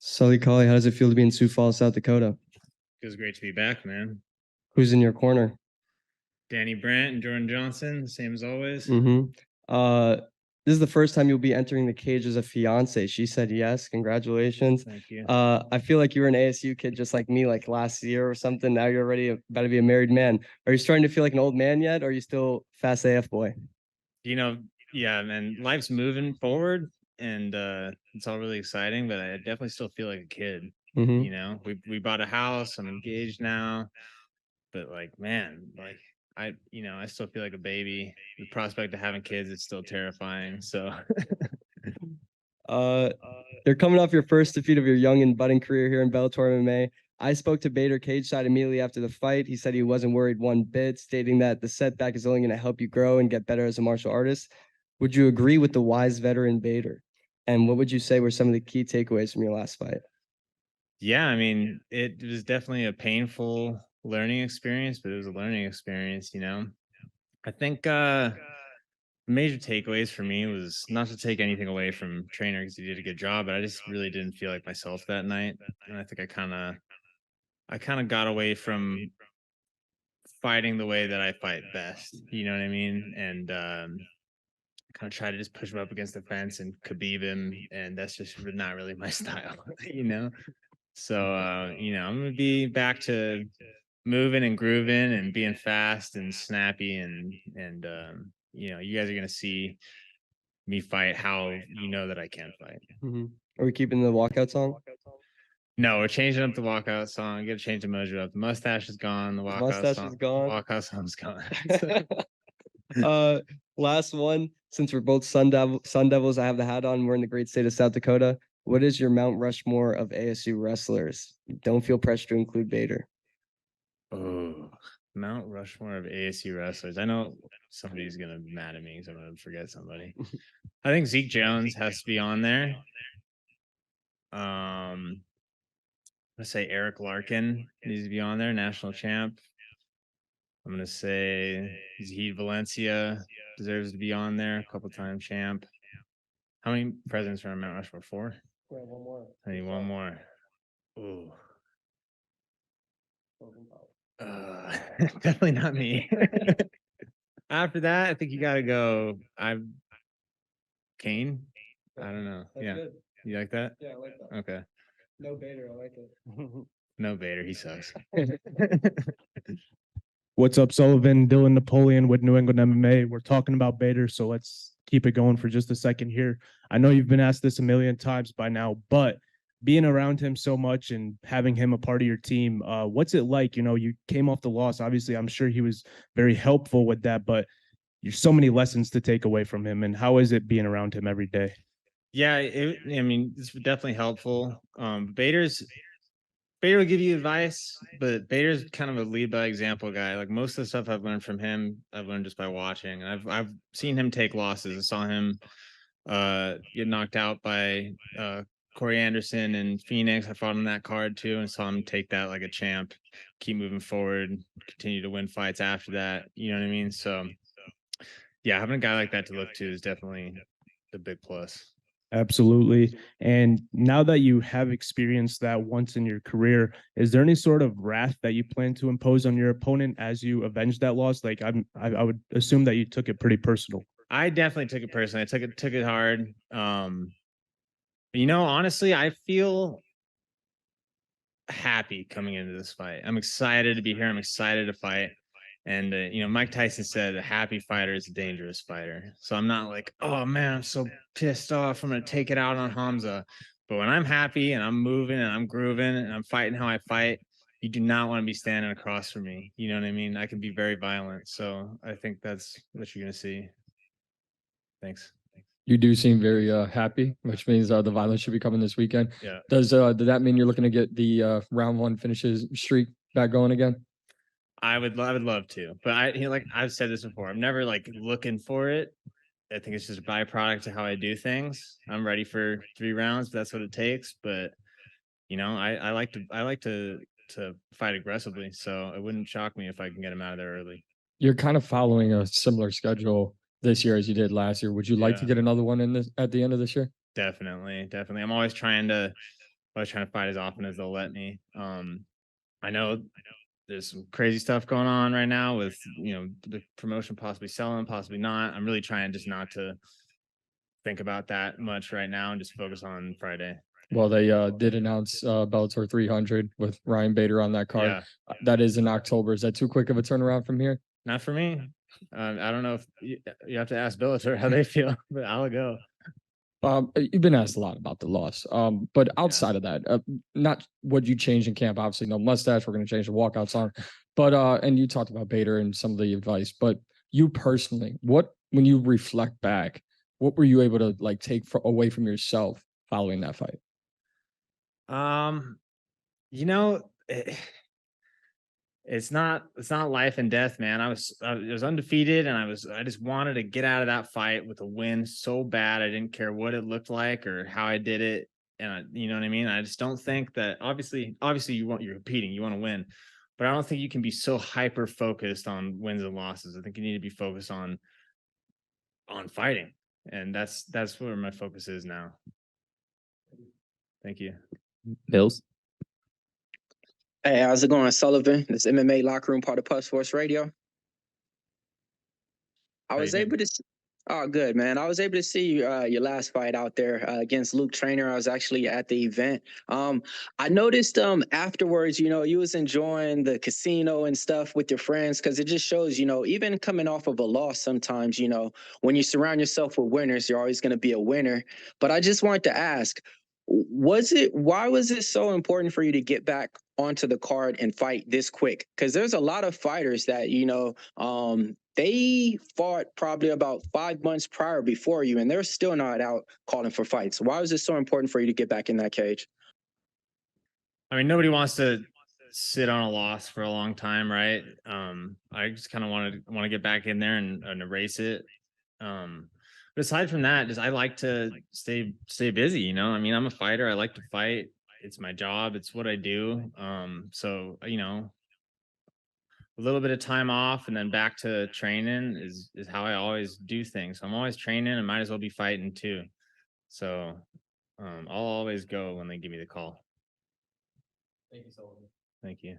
Sully Cauley, how does it feel to be in Sioux Falls, South Dakota? Feels great to be back, man. Who's in your corner? Danny Brandt and Jordan Johnson, same as always. Mm-hmm. Uh, this is the first time you'll be entering the cage as a fiance. She said yes. Congratulations. Thank you. I feel like you were an ASU kid just like me, like last year or something. Now you're already about to be a married man. Are you starting to feel like an old man yet, or are you still fast AF boy? Yeah, man, life's moving forward and it's all really exciting, but I definitely still feel like a kid. Mm-hmm. We bought a house, I'm engaged now, but like, man, like I still feel like a baby. The prospect of having kids is still terrifying. So Uh, you're coming off your first defeat of your young and budding career here in Bellator MMA. I spoke to Bader cage side immediately after the fight. He said he wasn't worried one bit, stating that the setback is only going to help you grow and get better as a martial artist. Would you agree with the wise veteran Bader? And what would you say were some of the key takeaways from your last fight? yeah, I mean, it was definitely a painful learning experience, but it was a learning experience. I think major takeaways for me was not to take anything away from trainer because he did a good job, but I just really didn't feel like myself that night. And I think I kind of got away from fighting the way that I fight best. You know what I mean? And kind of try to just push him up against the fence and Khabib him, and that's just not really my style. you know. So I'm gonna be back to moving and grooving and being fast and snappy and you guys are gonna see me fight how you know that I can fight. Mm-hmm. Are we keeping the walkout song? No, we're changing up the walkout song. Gotta change the mojo up. The mustache is gone. The Mustache is gone. walkout song's gone. Last one. Since we're both Sun Devils, I have the hat on. We're in the great state of South Dakota. What is your Mount Rushmore of ASU wrestlers? Don't feel pressure to include Bader. Oh, Mount Rushmore of ASU wrestlers. I know somebody's gonna be mad at me because I'm gonna forget somebody. I think Zeke Jones has to be on there. Let's say Eric Larkin needs to be on there, national champ. I'm gonna say Zahid Valencia deserves to be on there, a couple time champ. How many presidents are on Mount Rushmore? 4? Yeah, one more. I need one more. Ooh. Definitely not me. After that, I think you gotta go. I'm Kane. I don't know. That's yeah. Good. You like that? Yeah, I like that. Okay. No Bader, I like it. No Bader, he sucks. What's up, Sullivan? Dylan Napoleon with New England MMA. We're talking about Bader, so let's keep it going for just a second here. I know you've been asked this a million times by now, but being around him so much and having him a part of your team, what's it like? You came off the loss. Obviously, I'm sure he was very helpful with that, but there's so many lessons to take away from him. And how is it being around him every day? Yeah, I mean, it's definitely helpful. Bader will give you advice, but Bader's kind of a lead by example guy. Like most of the stuff I've learned from him, I've learned just by watching. And I've seen him take losses. I saw him get knocked out by Corey Anderson and Phoenix. I fought on that card too and saw him take that like a champ, keep moving forward, continue to win fights after that. You know what I mean? So yeah, having a guy like that to look to is definitely the big plus. Absolutely. And now that you have experienced that once in your career, is there any sort of wrath that you plan to impose on your opponent as you avenge that loss? Like I would assume that you took it pretty personal. I definitely took it personally. I took it hard. Honestly, I feel happy coming into this fight. I'm excited to be here. I'm excited to fight. And Mike Tyson said a happy fighter is a dangerous fighter. So I'm not like, oh man, I'm so pissed off. I'm gonna take it out on Hamza. But when I'm happy and I'm moving and I'm grooving and I'm fighting how I fight, you do not want to be standing across from me. You know what I mean? I can be very violent. So I think that's what you're gonna see. Thanks. You do seem very happy, which means the violence should be coming this weekend. Yeah. Does that mean you're looking to get the round 1 finishes streak back going again? I would love to, but like I've said this before, I'm never like looking for it. I think it's just a byproduct of how I do things. I'm ready for 3 rounds, but that's what it takes. But I like to fight aggressively, so it wouldn't shock me if I can get him out of there early. You're kind of following a similar schedule this year as you did last year. Would you like to get another one in this at the end of this year? Definitely. I'm always trying to always trying to fight as often as they'll let me. I know there's some crazy stuff going on right now with, the promotion possibly selling, possibly not. I'm really trying just not to think about that much right now and just focus on Friday. Well, they did announce Bellator 300 with Ryan Bader on that card. Yeah, That is in October. Is that too quick of a turnaround from here? not for me. I don't know if you have to ask Bellator how they feel, but I'll go. You've been asked a lot about the loss. But outside of that, not what you changed in camp. Obviously, no mustache. We're going to change the walkout song. But and you talked about Bader and some of the advice. But you personally, when you reflect back, what were you able to like take away from yourself following that fight? You know, it's not life and death, man. I was undefeated, and I just wanted to get out of that fight with a win so bad. I didn't care what it looked like or how I did it, and you know what I mean. I just don't think that obviously you're competing, you want to win, but I don't think you can be so hyper focused on wins and losses. I think you need to be focused on fighting, and that's where my focus is now. Thank you. Bills. Hey, how's it going, Sullivan? This MMA Locker Room, part of Puff Sports Radio. I How was you doing? able to. Oh, good, man. I was able to see your last fight out there against Luke Trainer. I was actually at the event. I noticed afterwards, you was enjoying the casino and stuff with your friends because it just shows, even coming off of a loss, sometimes, when you surround yourself with winners, you're always going to be a winner. But I just wanted to ask, why was it so important for you to get back onto the card and fight this quick? Because there's a lot of fighters that they fought probably about 5 months prior before you, and they're still not out calling for fights. Why was it so important for you to get back in that cage? I mean, nobody wants to sit on a loss for a long time, right? I just kind of want to get back in there and erase it. But aside from that, just I like to stay busy. I mean, I'm a fighter. I like to fight. It's my job. It's what I do. So a little bit of time off and then back to training is how I always do things. So I'm always training. I might as well be fighting too. So I'll always go when they give me the call. Thank you, Sullivan. Thank you.